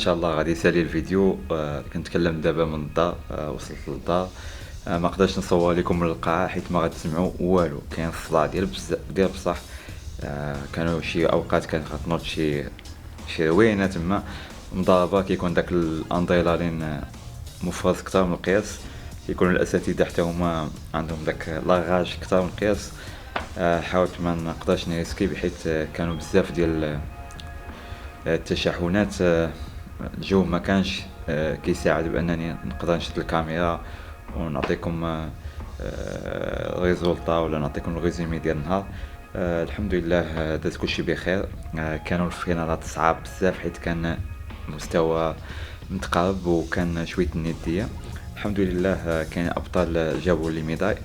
شاء الله غادي يسالي الفيديو. كنتكلم دابا من الدار. وصلت للدار. ما قدرتش نصور لكم من القاعه حيت ما غتسمعوا والو، كاين الصداع ديال بزاف ديال بصح. كانوا شي اوقات كانت غتنوض شي روينه تما مضاربه، كيكون داك الاندرينالين مفرز كتر من القياس، كيكونوا الاساتذه حتى هما عندهم داك لاغاج كتر من القياس. حاولت ما نقدرش نريسكي بحيث كانوا بزاف ديال التشحنات. الجو ما كانش كيساعد بانني نقدر نشد الكاميرا ونعطيكم ريزولطا ولا نعطيكم الريزومي ديال النهار. الحمد لله داز كلشي بخير. كانوا الفينالات صعاب بزاف حيت كان مستوى متقارب وكان شويه النديه. الحمد لله كاين ابطال جابوا لي ميداي.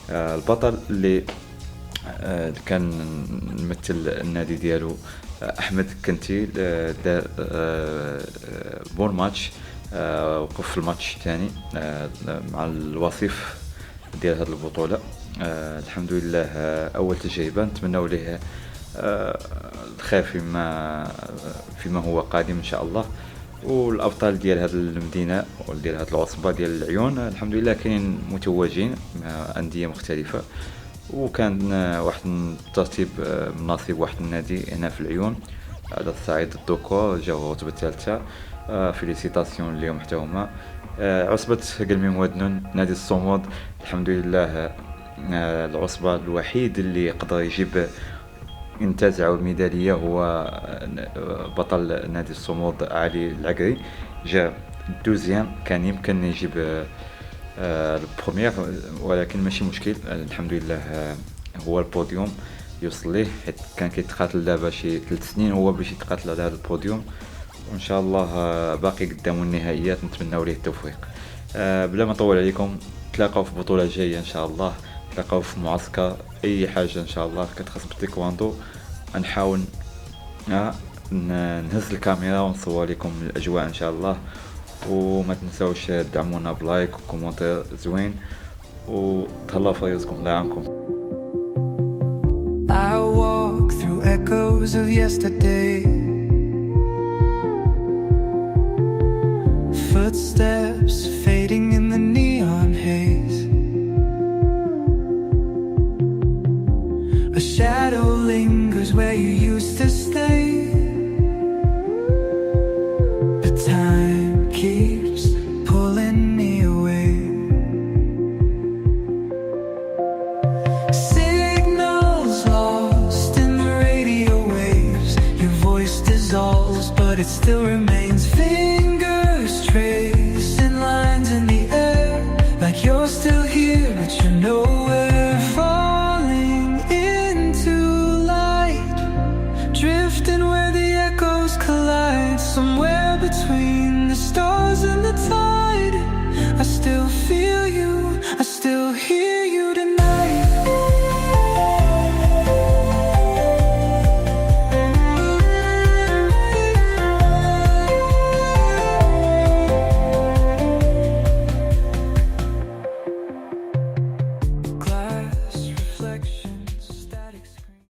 البطل اللي كان نمثل النادي ديالو احمد كنتي دار بون ماتش. وقف في الماتش الثاني مع الوصيف ديال هذه البطوله. الحمد لله اول تجربه، نتمنوا ليه الخير فيما هو قادم ان شاء الله. والابطال ديال هذه المدينه وديال هذه العصبه ديال العيون الحمد لله كاينين متوجين مع انديه مختلفه، وكان واحد الترتيب مناسب، واحد النادي هنا في العيون على الصعيد الذكور جاو الرتبه الثالثه. فيليسيتاسيون اليوم حتى هما. عصبه قلمي ودنون نادي الصمود الحمد لله العصبه الوحيد اللي قدر يجيب ينتزع الميداليه هو بطل نادي الصمود علي العقري، جا دوزيام. كان يمكن يجيب البروميير ولكن ماشي مشكل، الحمد لله هو البوديوم يوصل ليه حيت كان كيتقاتل دابا شي 3 سنين هو باش يتقاتل على هذا البوديوم، وان شاء الله باقي قدامه النهائيات، نتمنوا ليه التوفيق. بلا ما نطول عليكم، تلاقاو في بطوله جايه ان شاء الله، تلاقاو في معسكر اي حاجه ان شاء الله كتخص بالتايكواندو. نحاول نهز الكاميرا ونصور لكم الاجواء ان شاء الله. وما تنساوش تدعمونا بلايك وكومنتير زوين، وتهلاو في رزقكم. الله يعاونكم. I walk through echoes of yesterday, footsteps fading in the neon haze, a shadow lingers where you used to stay, but time keeps pulling me away. Signals lost in the radio waves, your voice dissolves but it still remains. Fingers tracing lines in the air, like you're still here but you're nowhere. Falling into light, drifting where the echoes collide, somewhere between the stars and the tide. I still feel you, I still hear you tonight.